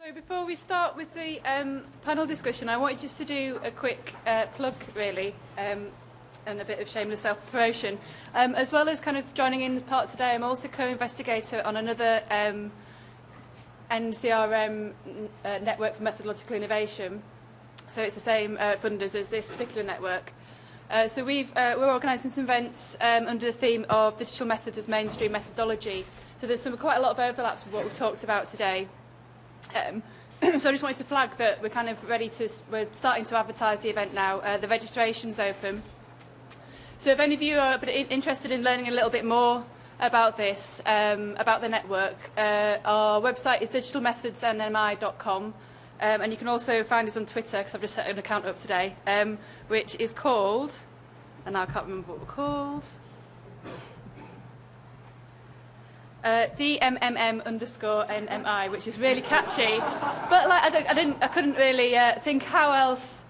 So before we start with the panel discussion, I wanted just to do a quick plug, really, and a bit of shameless self-promotion. As well as kind of joining in part today, I'm also co-investigator on another NCRM network for methodological innovation. So it's the same funders as this particular network. So we're organising some events under the theme of digital methods as mainstream methodology. So there's quite a lot of overlaps with what we've talked about today. So I just wanted to flag that we're kind of we're starting to advertise the event now. The registration's open. So if any of you are interested in learning a little bit more about this, about the network, our website is digitalmethodsnmi.com. And you can also find us on Twitter, because I've just set an account up today, which is called, and now I can't remember what we're called, DMMM_NMI, which is really catchy. But like, I couldn't really think how else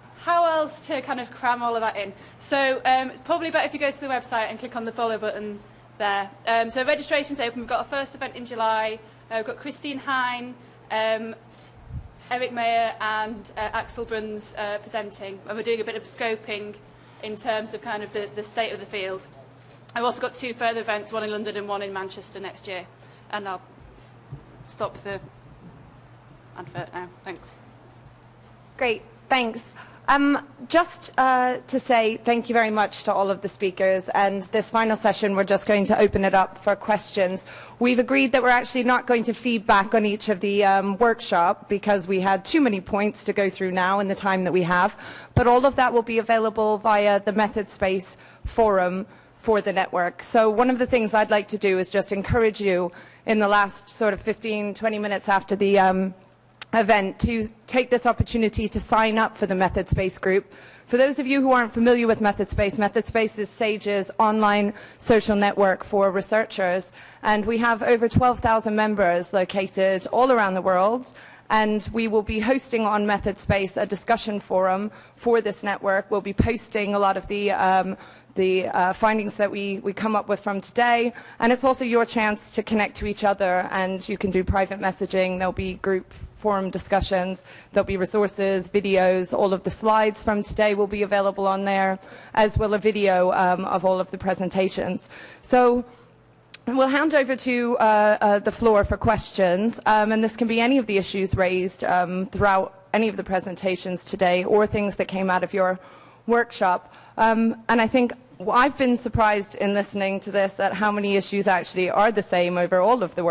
to kind of cram all of that in. So probably better if you go to the website and click on the follow button there. So registration's open. We've got our first event in July. We've got Christine Hine, Eric Mayer and Axel Bruns presenting, and we're doing a bit of scoping in terms of kind of the state of the field. I've also got 2 further events, one in London and one in Manchester next year. And I'll stop the advert now. Thanks. Great, thanks. Just to say thank you very much to all of the speakers, and this final session we're just going to open it up for questions. We've agreed that we're actually not going to feed back on each of the workshop because we had too many points to go through now in the time that we have, but all of that will be available via the Methodspace forum for the network. So one of the things I'd like to do is just encourage you in the last sort of 15-20 minutes after the event to take this opportunity to sign up for the Methodspace group. For those of you who aren't familiar with Methodspace, Methodspace is Sage's online social network for researchers, and we have over 12,000 members located all around the world, and we will be hosting on Methodspace a discussion forum for this network. We'll be posting a lot of the findings that we come up with from today, and it's also your chance to connect to each other, and you can do private messaging. There'll be group forum discussions, there'll be resources, videos, all of the slides from today will be available on there, as will a video of all of the presentations. So we'll hand over to the floor for questions, and this can be any of the issues raised throughout any of the presentations today or things that came out of your workshop. And I think I've been surprised in listening to this at how many issues actually are the same over all of the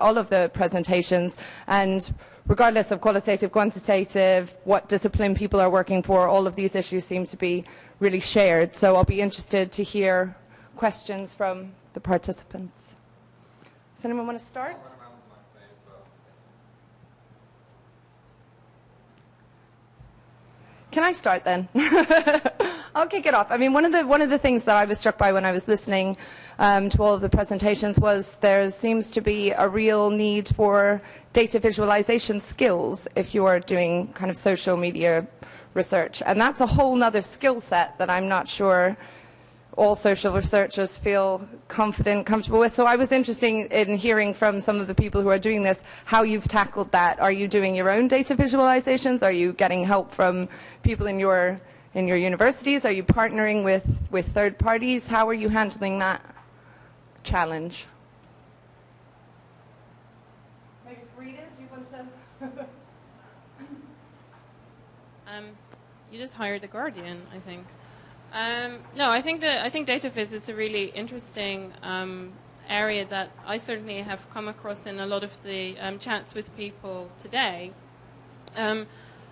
all of the presentations, and regardless of qualitative, quantitative, what discipline people are working for, all of these issues seem to be really shared. So I'll be interested to hear questions from the participants. Does anyone want to start? Can I start then? I'll kick it off. I mean, one of the things that I was struck by when I was listening to all of the presentations was there seems to be a real need for data visualization skills if you are doing kind of social media research. And that's a whole nother skill set that I'm not sure all social researchers feel comfortable with. So I was interested in hearing from some of the people who are doing this how you've tackled that. Are you doing your own data visualizations? Are you getting help from people in your universities? Are you partnering with third parties? How are you handling that challenge? Maybe Farida, do you want to? You just hired the Guardian, I think. No, I think data viz is a really interesting area that I certainly have come across in a lot of the chats with people today.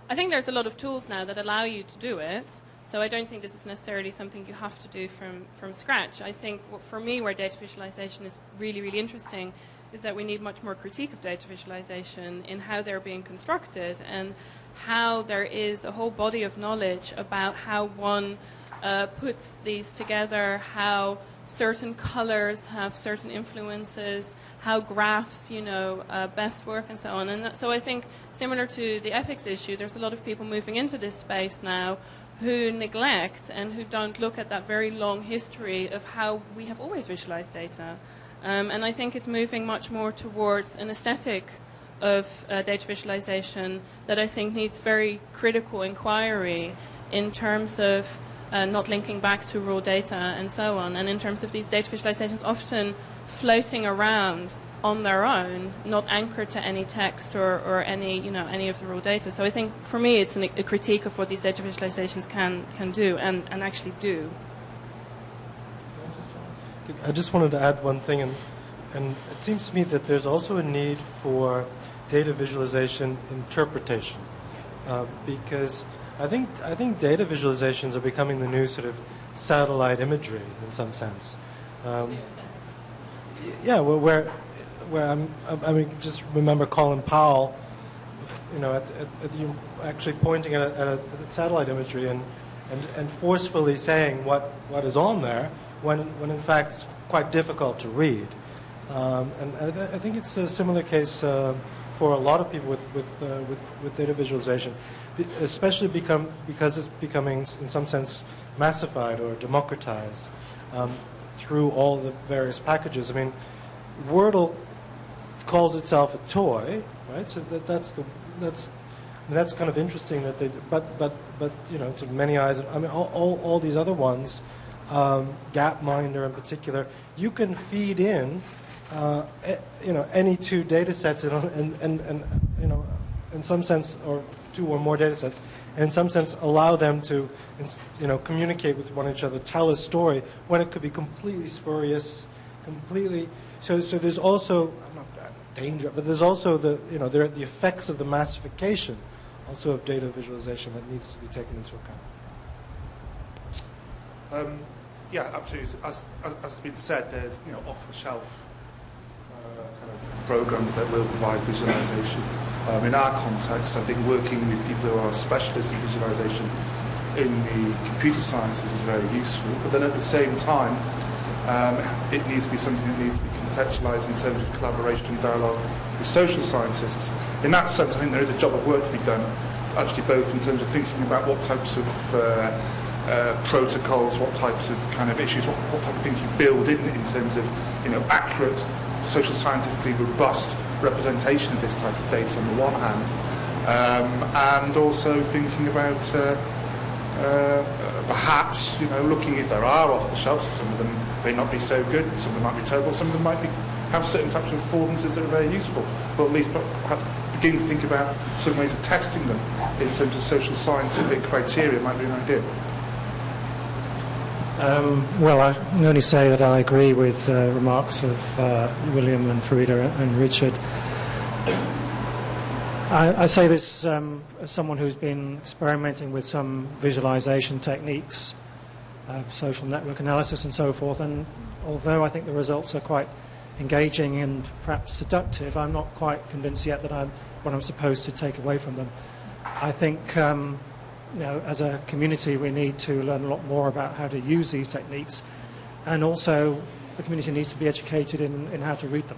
I think there's a lot of tools now that allow you to do it, so I don't think this is necessarily something you have to do from scratch. I think for me where data visualization is really, really interesting is that we need much more critique of data visualization in how they're being constructed and how there is a whole body of knowledge about how one puts these together, how certain colors have certain influences, how graphs, best work, and so on. And so I think, similar to the ethics issue, there's a lot of people moving into this space now who neglect and who don't look at that very long history of how we have always visualized data. And I think it's moving much more towards an aesthetic of data visualization that I think needs very critical inquiry in terms of not linking back to raw data and so on, and in terms of these data visualizations often floating around on their own, not anchored to any text or any of the raw data. So I think for me it's a critique of what these data visualizations can do and actually do. I just wanted to add one thing, and it seems to me that there's also a need for data visualization interpretation, because I think data visualizations are becoming the new sort of satellite imagery in some sense. Yeah, where I mean, just remember Colin Powell, actually pointing at satellite imagery and forcefully saying what is on there when in fact it's quite difficult to read. And I think it's a similar case for a lot of people with data visualization, especially because it's becoming, in some sense, massified or democratized through all the various packages. I mean, Wordle calls itself a toy, right? So that's kind of interesting that they. But to many eyes, I mean, all these other ones, Gapminder in particular, you can feed in. Any two data sets and in some sense, or two or more data sets, and in some sense allow them to communicate with one another, tell a story when it could be completely spurious, completely. So there's also, I'm not danger, but there's also the effects of the massification, also of data visualization that needs to be taken into account. Yeah, absolutely. As has been said, there's off-the-shelf kind of programs that will provide visualization. In our context, I think working with people who are specialists in visualization in the computer sciences is very useful. But then at the same time, it needs to be something that needs to be contextualized in terms of collaboration and dialogue with social scientists. In that sense, I think there is a job of work to be done, actually both in terms of thinking about what types of protocols, what types of kind of issues, what type of things you build in terms of accurate, social scientifically robust representation of this type of data on the one hand, and also thinking about perhaps looking if there are off the shelf. Some of them may not be so good, some of them might be terrible, some of them might have certain types of affordances that are very useful, but at least perhaps begin to think about some ways of testing them in terms of social scientific criteria might be an idea. Well, I can only say that I agree with remarks of William and Farida and Richard. I say this as someone who's been experimenting with some visualization techniques, social network analysis and so forth, and although I think the results are quite engaging and perhaps seductive, I'm not quite convinced yet that what I'm supposed to take away from them. I think as a community, we need to learn a lot more about how to use these techniques, and also the community needs to be educated in how to read them.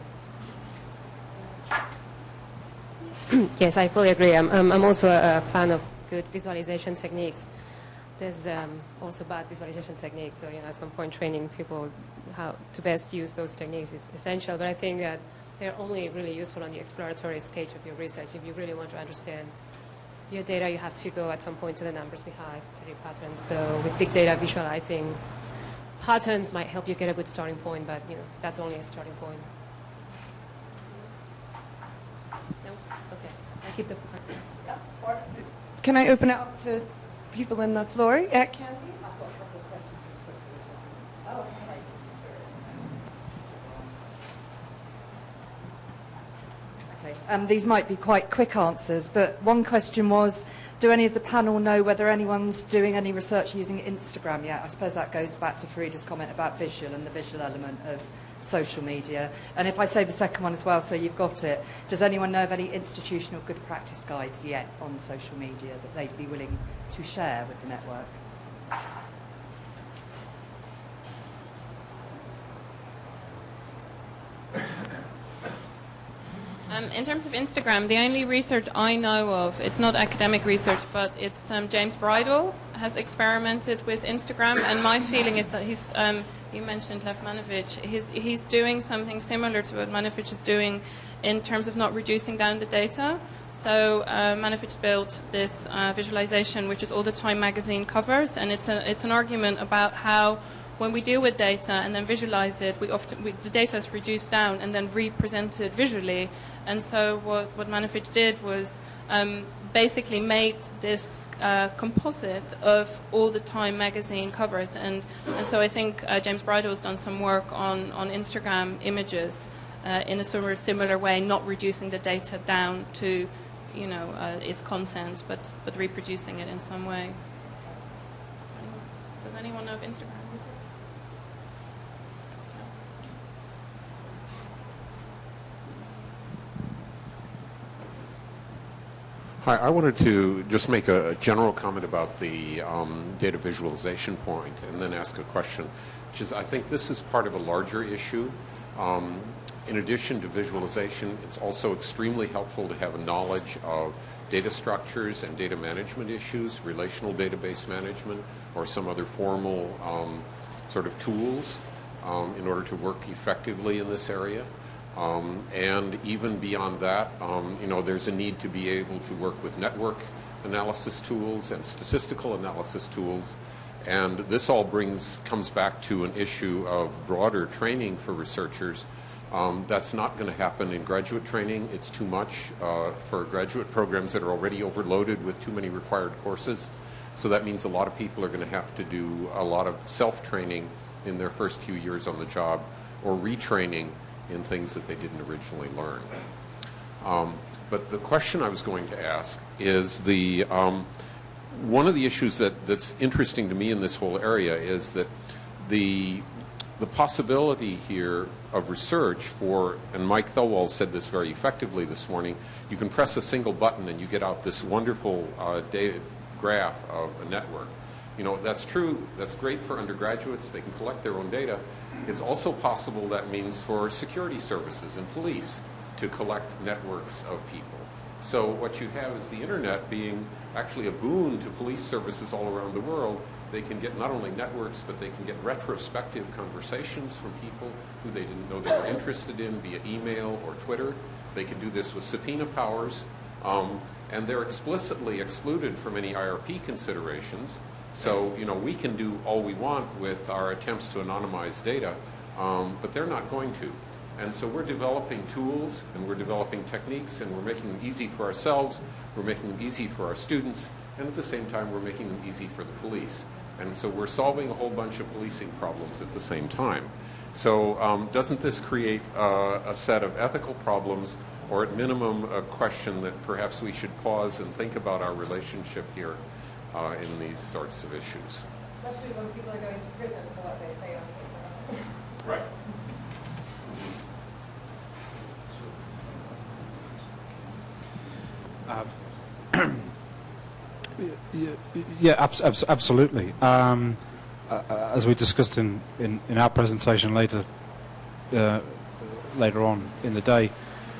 Yes, I fully agree. I'm also a fan of good visualization techniques. There's also bad visualization techniques, so at some point training people how to best use those techniques is essential, but I think that they're only really useful on the exploratory stage of your research. If you really want to understand your data, you have to go at some point to the numbers behind patterns. So with big data, visualizing patterns might help you get a good starting point, but that's only a starting point. No? Okay. I'll keep the. Can I open it up to people in the floor? Yeah, Candy? I've got a couple of questions for the first one. Okay. These might be quite quick answers, but one question was, do any of the panel know whether anyone's doing any research using Instagram yet? I suppose that goes back to Farida's comment about visual and the visual element of social media. And if I say the second one as well, so you've got it, does anyone know of any institutional good practice guides yet on social media that they'd be willing to share with the network? In terms of Instagram, the only research I know of, it's not academic research, but it's James Bridle has experimented with Instagram, and my feeling is that he's, you mentioned Lev Manovich, he's doing something similar to what Manovich is doing in terms of not reducing down the data. So Manifest built this visualization, which is all the Time magazine covers, and it's an argument about how when we deal with data and then visualize it, the data is reduced down and then represented visually. And so what Manifest did was basically made this composite of all the Time magazine covers. And so I think James Bridle has done some work on Instagram images in a sort of similar way, not reducing the data down to its content, but reproducing it in some way. Does anyone know of Instagram? Hi, I wanted to just make a general comment about the data visualization point and then ask a question, which is I think this is part of a larger issue. In addition to visualization, it's also extremely helpful to have a knowledge of data structures and data management issues, relational database management, or some other formal sort of tools in order to work effectively in this area. And even beyond that, there's a need to be able to work with network analysis tools and statistical analysis tools. And this all comes back to an issue of broader training for researchers. That's not going to happen in graduate training. It's too much for graduate programs that are already overloaded with too many required courses. So that means a lot of people are going to have to do a lot of self-training in their first few years on the job, or retraining in things that they didn't originally learn. But the question I was going to ask is one of the issues that's interesting to me in this whole area is that the possibility here of research and Mike Thelwall said this very effectively this morning, you can press a single button and you get out this wonderful data graph of a network. That's true, that's great for undergraduates, they can collect their own data. It's also possible that means for security services and police to collect networks of people. So what you have is the internet being actually a boon to police services all around the world. They can get not only networks, but they can get retrospective conversations from people who they didn't know they were interested in via email or Twitter. They can do this with subpoena powers, and they're explicitly excluded from any IRP considerations. So, we can do all we want with our attempts to anonymize data, but they're not going to. And so we're developing tools, and we're developing techniques, and we're making them easy for ourselves, we're making them easy for our students, and at the same time we're making them easy for the police. And so we're solving a whole bunch of policing problems at the same time. So doesn't this create a set of ethical problems, or at minimum a question that perhaps we should pause and think about our relationship here in these sorts of issues? Especially when people are going to prison for what they say on Twitter. Right. Absolutely. As we discussed in our presentation later on in the day,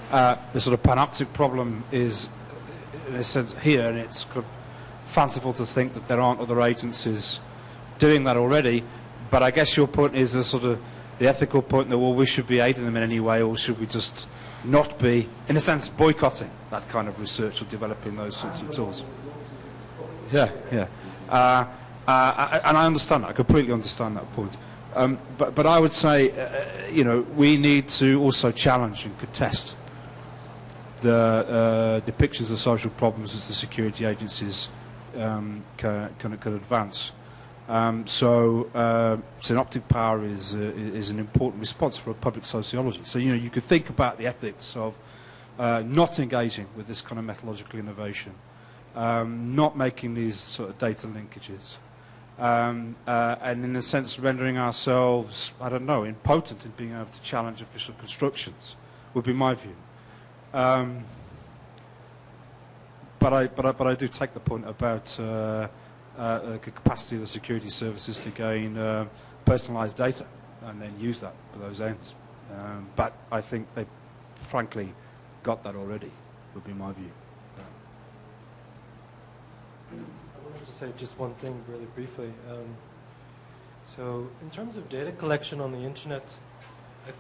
the sort of panoptic problem is, in a sense, here, and it's kind of fanciful to think that there aren't other agencies doing that already. But I guess your point is the ethical point that, well, we should be aiding them in any way, or should we just not be, in a sense, boycotting that kind of research or developing those sorts of tools? Yeah. And I understand that. I completely understand that point. But I would say, we need to also challenge and contest the depictions of social problems as the security agencies can advance. Synoptic power is an important response for a public sociology. So, you could think about the ethics of not engaging with this kind of methodological innovation, not making these sort of data linkages, and in a sense rendering ourselves, impotent in being able to challenge official constructions, would be my view. But I do take the point about the capacity of the security services to gain personalised data and then use that for those ends. But I think they, frankly, got that already, would be my view. I wanted to say just one thing really briefly. So in terms of data collection on the internet, I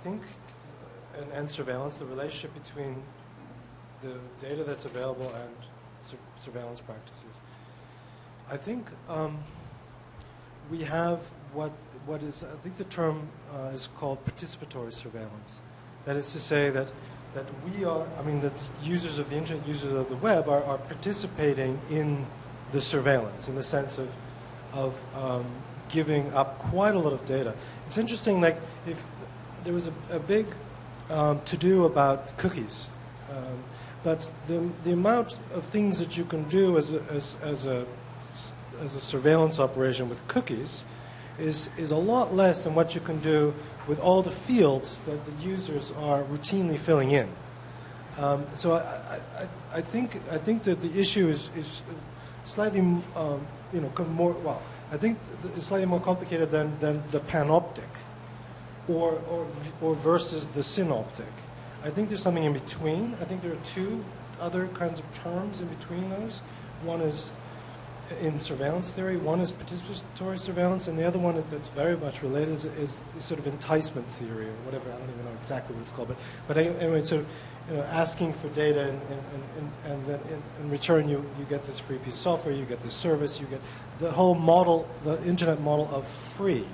and surveillance, the relationship between the data that's available and surveillance practices. I think we have what is, I think the term is called participatory surveillance. That is to say that we are, I mean, that users of the internet, users of the web are participating in the surveillance in the sense of giving up quite a lot of data. It's interesting, like, if there was a big to-do about cookies, but the amount of things that you can do as a surveillance operation with cookies is a lot less than what you can do with all the fields that the users are routinely filling in. So I think that the issue is slightly more, well, I think it's slightly more complicated than the panoptic or versus the synoptic. I think there's something in between. I think there are two other kinds of terms in between those. One is in surveillance theory, one is participatory surveillance, and the other one that's very much related is sort of enticement theory or whatever. I don't even know exactly what it's called, but anyway, sort of asking for data and then in return you get this free piece of software, you get this service, you get the whole model, the internet model of free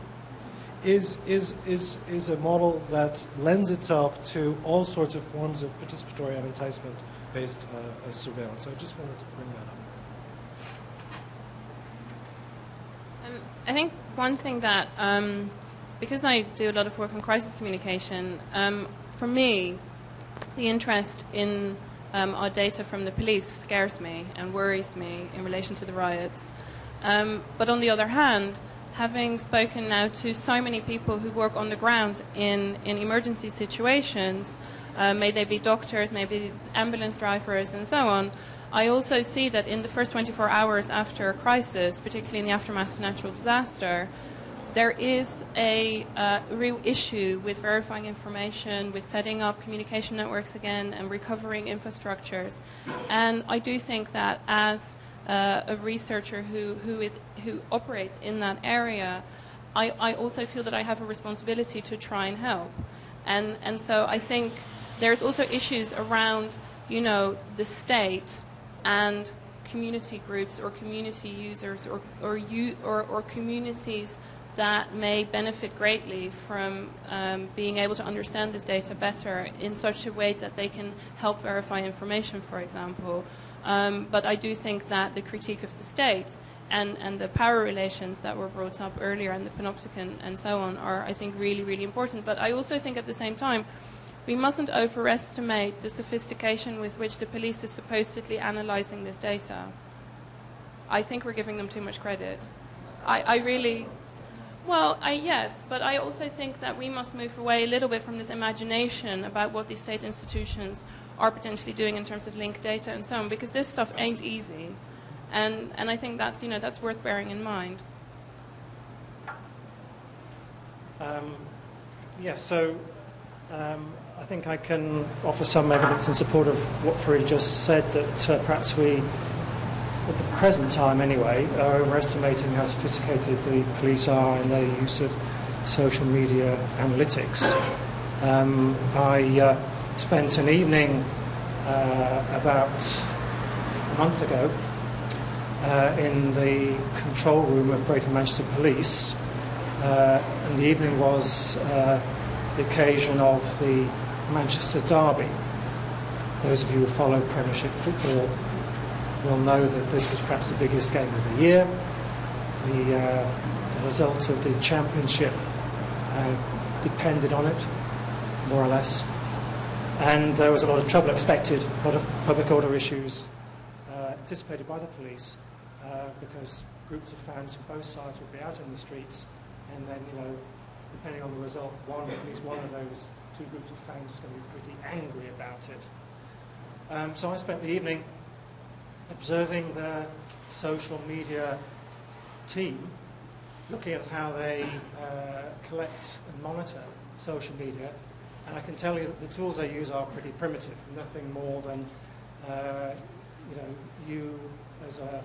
is a model that lends itself to all sorts of forms of participatory and enticement-based surveillance. So I just wanted to bring that up. I think one thing that, because I do a lot of work on crisis communication, for me, the interest in our data from the police scares me and worries me in relation to the riots. But on the other hand, having spoken now to so many people who work on the ground in emergency situations, may they be doctors, maybe ambulance drivers, and so on, I also see that in the first 24 hours after a crisis, particularly in the aftermath of natural disaster, there is a real issue with verifying information, with setting up communication networks again, and recovering infrastructures. And I do think that as a researcher who operates in that area, I also feel that I have a responsibility to try and help. And so I think there's also issues around, the state and community groups or community users or communities that may benefit greatly from being able to understand this data better in such a way that they can help verify information, for example. But I do think that the critique of the state and the power relations that were brought up earlier and the panopticon and so on are, I think, really, really important. But I also think at the same time, we mustn't overestimate the sophistication with which the police is supposedly analysing this data. I think we're giving them too much credit. Yes, but I also think that we must move away a little bit from this imagination about what these state institutions are potentially doing in terms of linked data and so on, because this stuff ain't easy. And I think that's worth bearing in mind. I think I can offer some evidence in support of what Farid just said, that perhaps we, at the present time anyway, are overestimating how sophisticated the police are in their use of social media analytics. I spent an evening about a month ago in the control room of Greater Manchester Police, and the evening was the occasion of the Manchester Derby. Those of you who follow Premiership football will know that this was perhaps the biggest game of the year. The result of the championship depended on it, more or less. And there was a lot of trouble expected, a lot of public order issues anticipated by the police, because groups of fans from both sides would be out in the streets, and then, depending on the result, at least one of those two groups of fans is going to be pretty angry about it. So I spent the evening observing the social media team, looking at how they collect and monitor social media, and I can tell you that the tools they use are pretty primitive, nothing more than you as a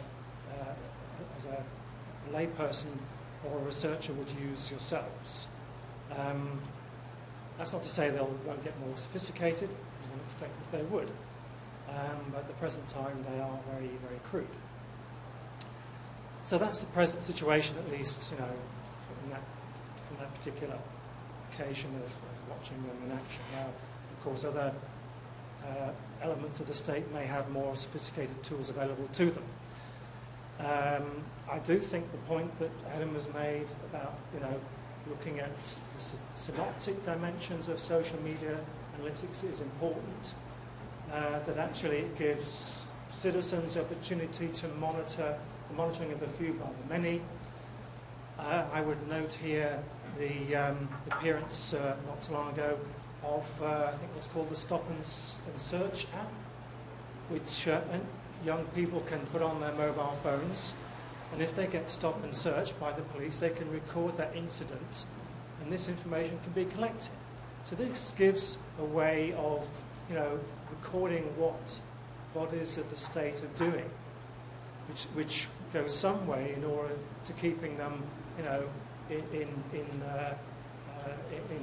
layperson or a researcher would use yourselves. That's not to say they won't get more sophisticated. You wouldn't expect that they would. But at the present time, they are very, very crude. So that's the present situation, at least, from that particular occasion of watching them in action. Now, of course, other elements of the state may have more sophisticated tools available to them. I do think the point that Adam has made about, looking at the synoptic dimensions of social media analytics is important. That actually it gives citizens the opportunity to monitor the monitoring of the few by the many. I would note here the appearance not too long ago of I think what's called the Stop and Search app, which young people can put on their mobile phones, and if they get stopped and searched by the police, they can record that incident, and this information can be collected. So this gives a way of, recording what bodies of the state are doing, which goes some way in order to keeping them, in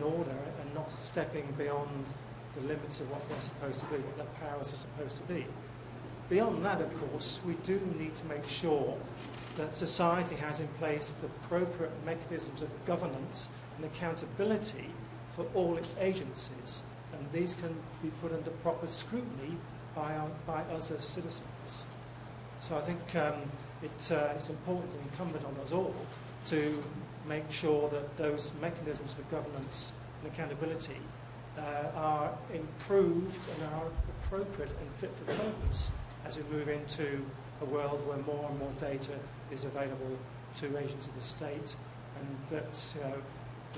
order and not stepping beyond the limits of what they're supposed to be, what their powers are supposed to be. Beyond that, of course, we do need to make sure that society has in place the appropriate mechanisms of governance and accountability for all its agencies, and these can be put under proper scrutiny by us as citizens. So I think it's important and incumbent on us all to make sure that those mechanisms for governance and accountability are improved and are appropriate and fit for purpose as we move into a world where more and more data is available to agents of the state, and that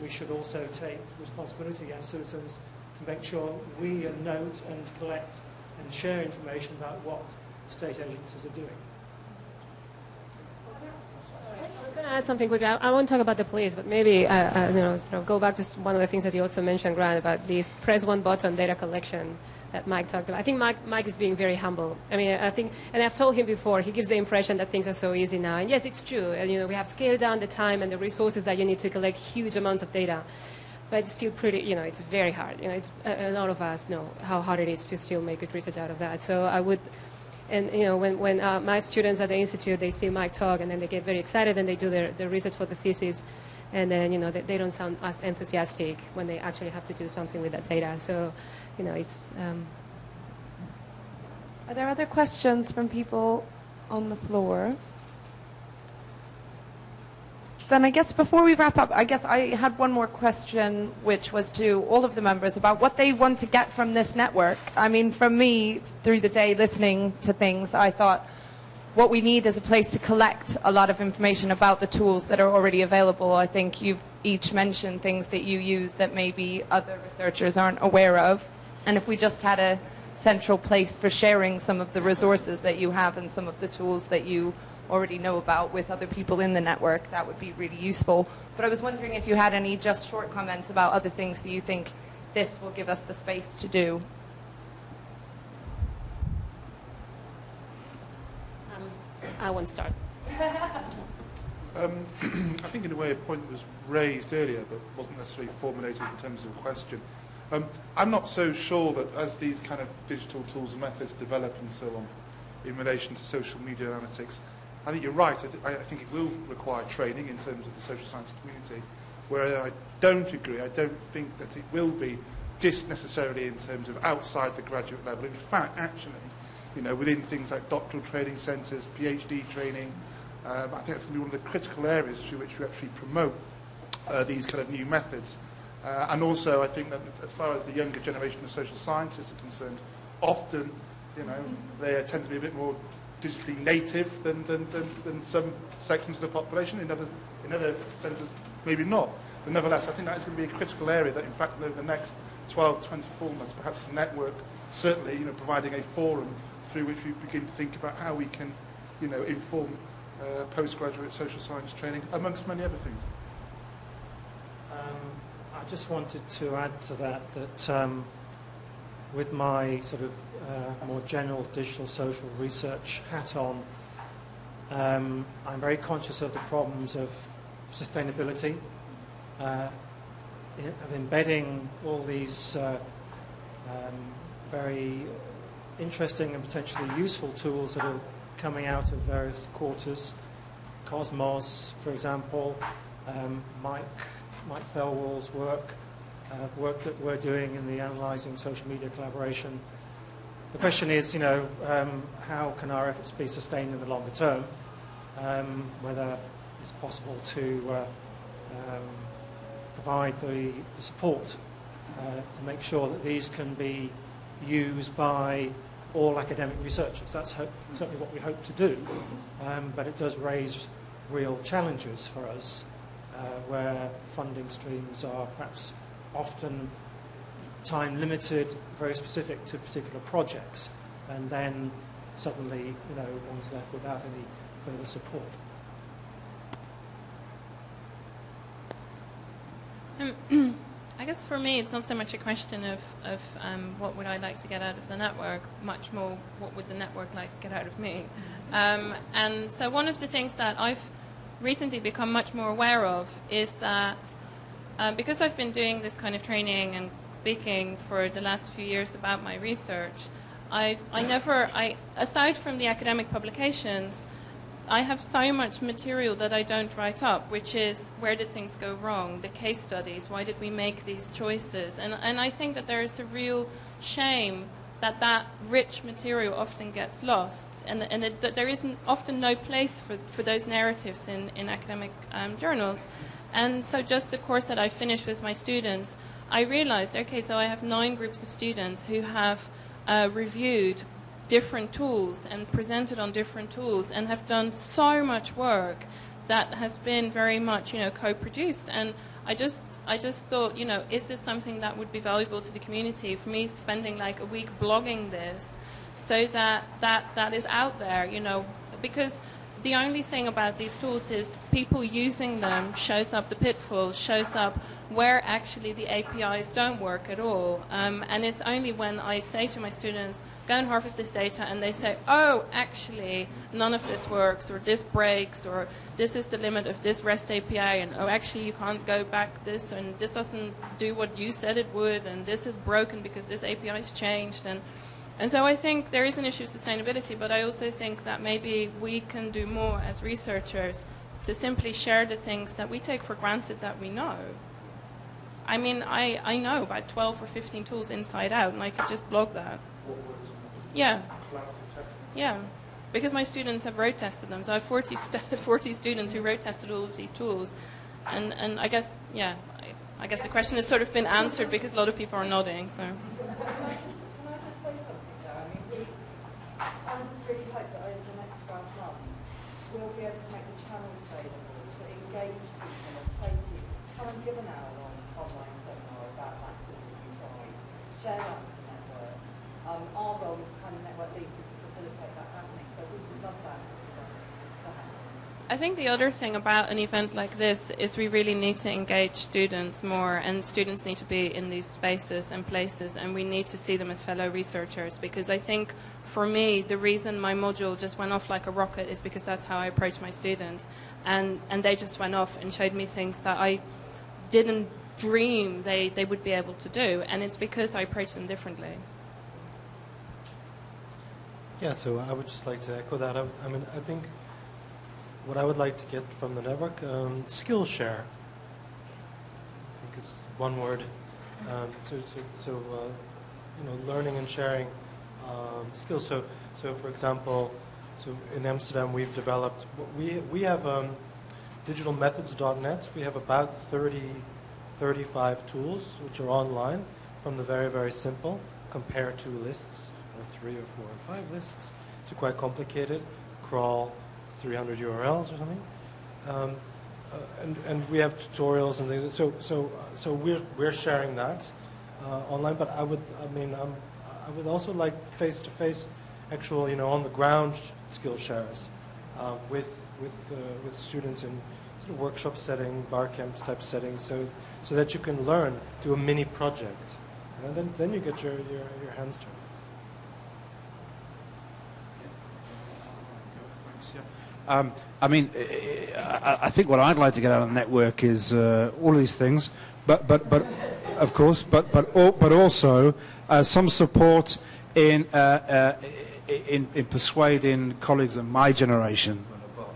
we should also take responsibility as citizens to make sure we note and collect and share information about what state agencies are doing. I was going to add something quickly. I won't talk about the police, but maybe go back to one of the things that you also mentioned, Grant, about this press one button data collection that Mike talked about. I think Mike is being very humble. I mean, I think, and I've told him before, he gives the impression that things are so easy now. And yes, it's true. And, we have scaled down the time and the resources that you need to collect huge amounts of data. But it's still pretty, it's very hard. It's, a lot of us know how hard it is to still make good research out of that. So I would, and when my students at the institute, they see Mike talk, and then they get very excited, and they do their research for the thesis, and then they don't sound as enthusiastic when they actually have to do something with that data. So, it's. Are there other questions from people on the floor? Then I guess before we wrap up, I guess I had one more question, which was to all of the members about what they want to get from this network. I mean, from me, through the day listening to things, I thought what we need is a place to collect a lot of information about the tools that are already available. I think you've each mentioned things that you use that maybe other researchers aren't aware of. And if we just had a central place for sharing some of the resources that you have and some of the tools that you already know about with other people in the network, that would be really useful. But I was wondering if you had any just short comments about other things that you think this will give us the space to do. I won't start. I think in a way a point was raised earlier but wasn't necessarily formulated in terms of a question. I'm not so sure that as these kind of digital tools and methods develop and so on in relation to social media analytics, I think you're right. I think it will require training in terms of the social science community, where I don't agree. I don't think that it will be just necessarily in terms of outside the graduate level. In fact, actually, within things like doctoral training centres, PhD training, I think that's going to be one of the critical areas through which we actually promote these kind of new methods. And also, I think that as far as the younger generation of social scientists are concerned, often, they tend to be a bit more digitally native than some sections of the population. In other senses, maybe not. But nevertheless, I think that is going to be a critical area that, in fact, over the next 12 to 24 months, perhaps the network, certainly, providing a forum through which we begin to think about how we can, inform postgraduate social science training, amongst many other things. I just wanted to add to that with my sort of more general digital social research hat on, I'm very conscious of the problems of sustainability. of embedding all these very interesting and potentially useful tools that are coming out of various quarters. Cosmos, for example, Mike Thelwall's work that we're doing in the analysing social media collaboration. The question is, how can our efforts be sustained in the longer term? Whether it's possible to provide the support to make sure that these can be used by all academic researchers. That's certainly what we hope to do, but it does raise real challenges for us where funding streams are perhaps often time limited, very specific to particular projects, and then suddenly one's left without any further support. I guess for me, it's not so much a question of what would I like to get out of the network, much more what would the network like to get out of me. And so one of the things that I've recently become much more aware of is that because I've been doing this kind of training and speaking for the last few years about my research, aside from the academic publications, I have so much material that I don't write up, which is where did things go wrong, the case studies, why did we make these choices? And I think that there is a real shame that rich material often gets lost, and that there isn't often no place for those narratives in academic journals. And so just the course that I finished with my students, I realized, okay, so I have 9 groups of students who have reviewed different tools and presented on different tools and have done so much work that has been very much co-produced. And I just thought, is this something that would be valuable to the community for me spending like a week blogging this so that is out there, because the only thing about these tools is people using them shows up the pitfalls, shows up where actually the APIs don't work at all. And it's only when I say to my students, go and harvest this data, and they say, oh, actually, none of this works, or this breaks, or this is the limit of this REST API, and oh, actually, you can't go back this, and this doesn't do what you said it would, and this is broken because this API has changed. And so I think there is an issue of sustainability, but I also think that maybe we can do more as researchers to simply share the things that we take for granted that we know. I mean, I know about 12 or 15 tools inside out, and I could just blog that. Yeah. Yeah. Because my students have road tested them. So I have 40 students who road tested all of these tools. And I guess, I guess the question has sort of been answered because a lot of people are nodding. So. Can I just say something though? I mean, I really hope that over the next 12 months we'll be able to make the channels available to engage people and say to you, come and give an hour-long online seminar about that tool that you tried. Share that with the network. Our role as kind of network leaders is to facilitate that happening. So we would love that sort of stuff to happen. I think the other thing about an event like this is we really need to engage students more, and students need to be in these spaces and places, and we need to see them as fellow researchers, because I think for me the reason my module just went off like a rocket is because that's how I approach my students, and they just went off and showed me things that I didn't dream they would be able to do, and it's because I approach them differently. Yeah, so I would just like to echo that. I mean, I think what I would like to get from the network, skill share, I think is one word. Learning and sharing skills. So for example, in Amsterdam we've developed, we have digitalmethods.net. We have about 35 tools which are online, from the very, very simple, compare 2 lists, or 3 or 4 or 5 lists, to quite complicated, crawl 300 URLs or something, and we have tutorials and things. So we're sharing that online. But I would also like face-to-face, actual, on the ground skill shares with students in sort of workshop setting, bar camps type settings, so that you can learn, do a mini project, and then you get your hands dirty. I mean, I think what I'd like to get out of the network is all of these things, but of course, but also some support in persuading colleagues of my generation and above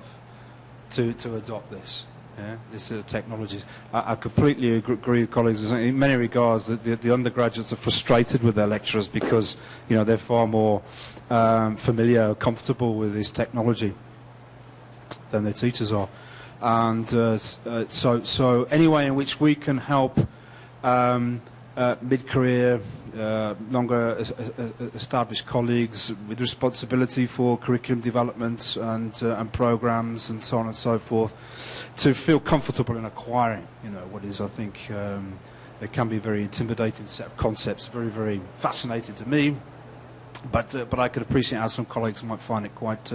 to adopt this. Yeah, this sort of technologies. I completely agree with colleagues. In many regards, the undergraduates are frustrated with their lecturers because they're far more familiar, comfortable with this technology than their teachers are, and so any way in which we can help mid-career, longer established colleagues with responsibility for curriculum development and programs and so on and so forth, to feel comfortable in acquiring, what is, I think, it can be a very intimidating set of concepts, very, very fascinating to me, but I could appreciate how some colleagues might find it quite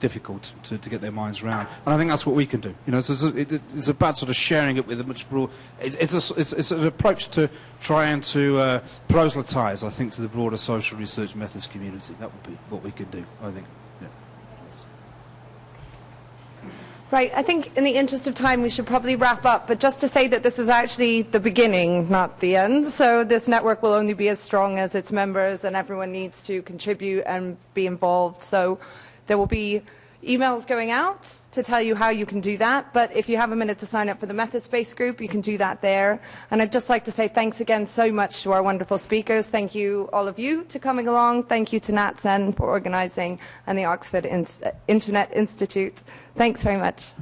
difficult to get their minds around, and I think that's what we can do. It's about sort of sharing it with a much broader. It's an approach to trying to proselytise, I think, to the broader social research methods community. That would be what we can do, I think. Yeah. Right, I think in the interest of time we should probably wrap up, but just to say that this is actually the beginning, not the end. So this network will only be as strong as its members, and everyone needs to contribute and be involved. So there will be emails going out to tell you how you can do that, but if you have a minute to sign up for the Methodspace group, you can do that there. And I'd just like to say thanks again so much to our wonderful speakers. Thank you, all of you, to coming along. Thank you to NatSen for organising, and the Oxford Internet Institute. Thanks very much.